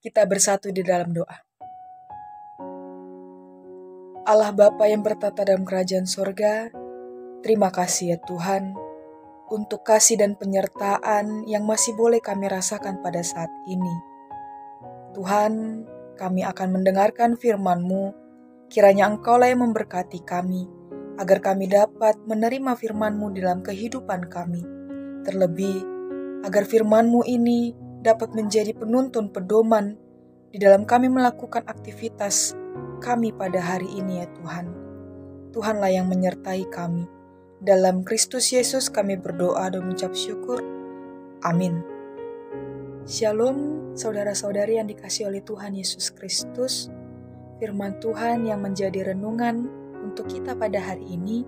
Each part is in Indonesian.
Kita bersatu di dalam doa. Allah Bapa yang bertata dalam kerajaan sorga, terima kasih ya Tuhan, untuk kasih dan penyertaan yang masih boleh kami rasakan pada saat ini. Tuhan, kami akan mendengarkan firman-Mu, kiranya Engkaulah yang memberkati kami, agar kami dapat menerima firman-Mu dalam kehidupan kami. Terlebih, agar firman-Mu ini dapat menjadi penuntun pedoman di dalam kami melakukan aktivitas kami pada hari ini ya Tuhan. Tuhanlah yang menyertai kami. Dalam Kristus Yesus kami berdoa dan mengucap syukur. Amin. Shalom saudara-saudari yang dikasihi oleh Tuhan Yesus Kristus. Firman Tuhan yang menjadi renungan untuk kita pada hari ini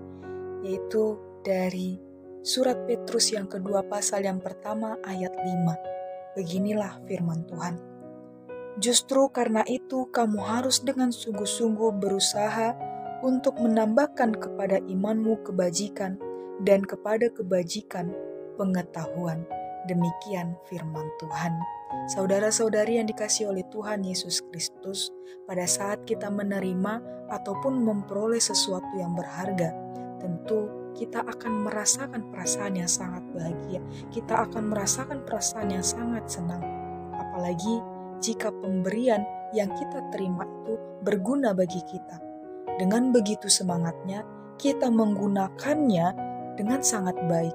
yaitu dari surat Petrus yang kedua pasal yang pertama ayat 5. Beginilah firman Tuhan. Justru karena itu kamu harus dengan sungguh-sungguh berusaha untuk menambahkan kepada imanmu kebajikan dan kepada kebajikan pengetahuan. Demikian firman Tuhan. Saudara-saudari yang dikasihi oleh Tuhan Yesus Kristus, pada saat kita menerima ataupun memperoleh sesuatu yang berharga, tentu kita akan merasakan perasaan yang sangat bahagia. Kita akan merasakan perasaan yang sangat senang. Apalagi jika pemberian yang kita terima itu berguna bagi kita. Dengan begitu semangatnya, kita menggunakannya dengan sangat baik.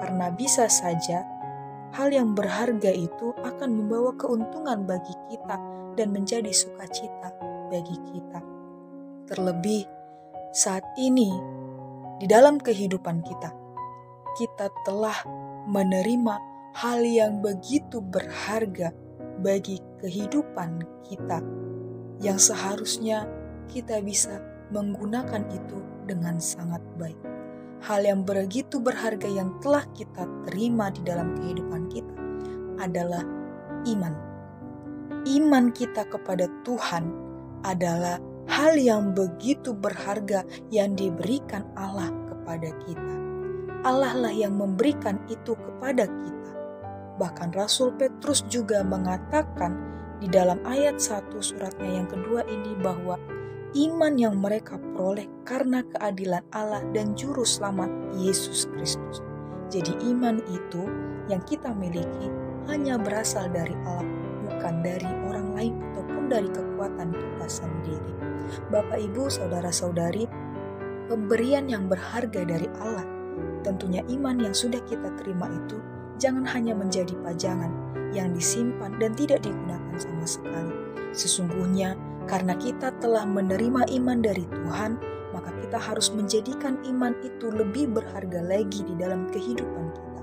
Karena bisa saja hal yang berharga itu akan membawa keuntungan bagi kita dan menjadi sukacita bagi kita. Terlebih saat ini, di dalam kehidupan kita telah menerima hal yang begitu berharga bagi kehidupan kita, yang seharusnya kita bisa menggunakan itu dengan sangat baik. Hal yang begitu berharga yang telah kita terima di dalam kehidupan kita adalah iman. Iman kita kepada Tuhan adalah hal yang begitu berharga yang diberikan Allah kepada kita. Allah lah yang memberikan itu kepada kita. Bahkan Rasul Petrus juga mengatakan di dalam ayat 1 suratnya yang kedua ini bahwa iman yang mereka peroleh karena keadilan Allah dan juru selamat Yesus Kristus. Jadi iman itu yang kita miliki hanya berasal dari Allah, bukan dari orang lain ataupun dari kekuatan kita sendiri. Bapak, Ibu, Saudara-saudari, pemberian yang berharga dari Allah, tentunya iman yang sudah kita terima itu jangan hanya menjadi pajangan yang disimpan dan tidak digunakan sama sekali. Sesungguhnya karena kita telah menerima iman dari Tuhan, maka kita harus menjadikan iman itu lebih berharga lagi di dalam kehidupan kita.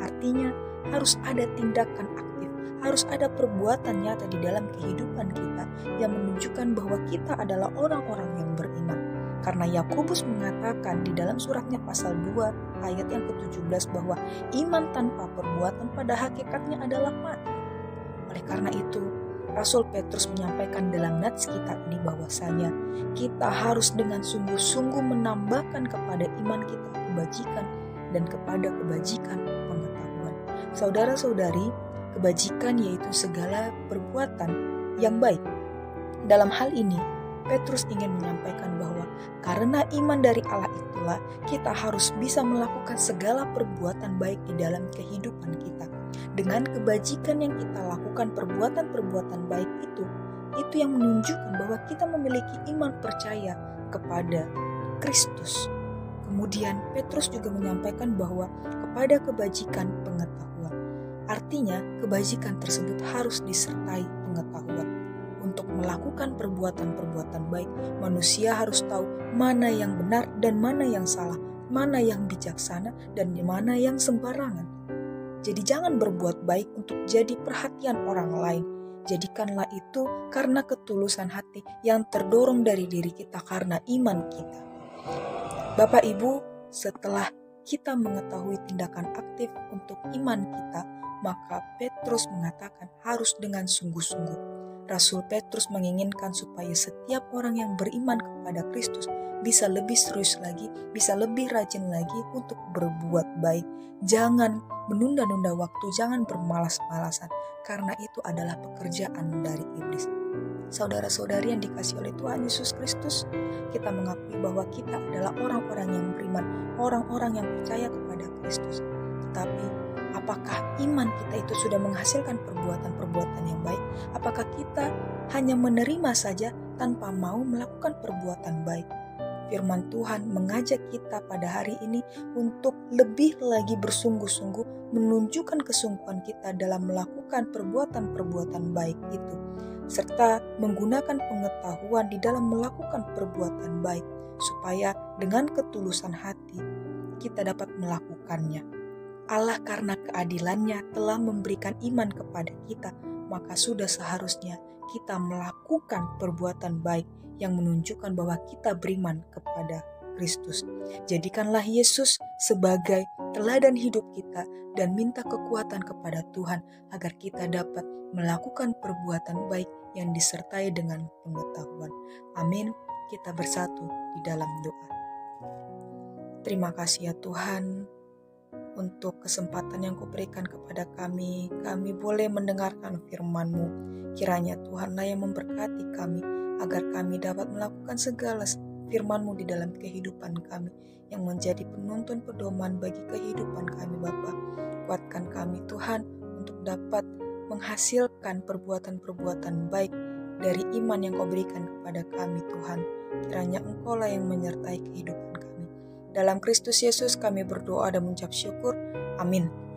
Artinya harus ada tindakan aktif, harus ada perbuatan nyata di dalam kehidupan kita yang menunjukkan bahwa kita adalah orang-orang yang beriman. Karena Yakobus mengatakan di dalam suratnya pasal 2 ayat yang ke-17 bahwa iman tanpa perbuatan pada hakikatnya adalah mati. Oleh karena itu, Rasul Petrus menyampaikan dalam nats kita ini bahwasanya kita harus dengan sungguh-sungguh menambahkan kepada iman kita kebajikan dan kepada kebajikan pengetahuan. Saudara-saudari, kebajikan yaitu segala perbuatan yang baik. Dalam hal ini, Petrus ingin menyampaikan bahwa karena iman dari Allah itulah kita harus bisa melakukan segala perbuatan baik di dalam kehidupan kita. Dengan kebajikan yang kita lakukan, perbuatan-perbuatan baik itu yang menunjukkan bahwa kita memiliki iman percaya kepada Kristus. Kemudian Petrus juga menyampaikan bahwa kepada kebajikan pengetahuan. Artinya kebajikan tersebut harus disertai pengetahuan. Untuk melakukan perbuatan-perbuatan baik, manusia harus tahu mana yang benar dan mana yang salah, mana yang bijaksana dan mana yang sembarangan. Jadi jangan berbuat baik untuk jadi perhatian orang lain. Jadikanlah itu karena ketulusan hati yang terdorong dari diri kita karena iman kita. Bapak Ibu, setelah kita mengetahui tindakan aktif untuk iman kita, maka Petrus mengatakan harus dengan sungguh-sungguh. Rasul Petrus menginginkan supaya setiap orang yang beriman kepada Kristus, bisa lebih serius lagi, bisa lebih rajin lagi untuk berbuat baik. Jangan menunda-nunda waktu, jangan bermalas-malasan, karena itu adalah pekerjaan dari iblis. Saudara-saudari yang dikasihi oleh Tuhan Yesus Kristus, kita mengakui bahwa kita adalah orang-orang yang beriman, orang-orang yang percaya kepada Kristus. Tetapi apakah iman kita itu sudah menghasilkan perbuatan-perbuatan yang baik? Apakah kita hanya menerima saja tanpa mau melakukan perbuatan baik? Firman Tuhan mengajak kita pada hari ini untuk lebih lagi bersungguh-sungguh menunjukkan kesungguhan kita dalam melakukan perbuatan-perbuatan baik itu, serta menggunakan pengetahuan di dalam melakukan perbuatan baik, supaya dengan ketulusan hati kita dapat melakukannya. Allah karena keadilannya telah memberikan iman kepada kita, maka sudah seharusnya kita melakukan perbuatan baik yang menunjukkan bahwa kita beriman kepada Kristus. Jadikanlah Yesus sebagai teladan hidup kita dan minta kekuatan kepada Tuhan agar kita dapat melakukan perbuatan baik yang disertai dengan pengetahuan. Amin. Kita bersatu di dalam doa. Terima kasih ya Tuhan untuk kesempatan yang Kau berikan kepada kami. Kami boleh mendengarkan firman-Mu. Kiranya Tuhanlah yang memberkati kami, agar kami dapat melakukan segala firman-Mu di dalam kehidupan kami, yang menjadi penuntun pedoman bagi kehidupan kami Bapa. Kuatkan kami Tuhan untuk dapat menghasilkan perbuatan-perbuatan baik dari iman yang Kau berikan kepada kami Tuhan. Kiranya Engkau-lah yang menyertai kehidupan kami. Dalam Kristus Yesus kami berdoa dan mengucap syukur. Amin.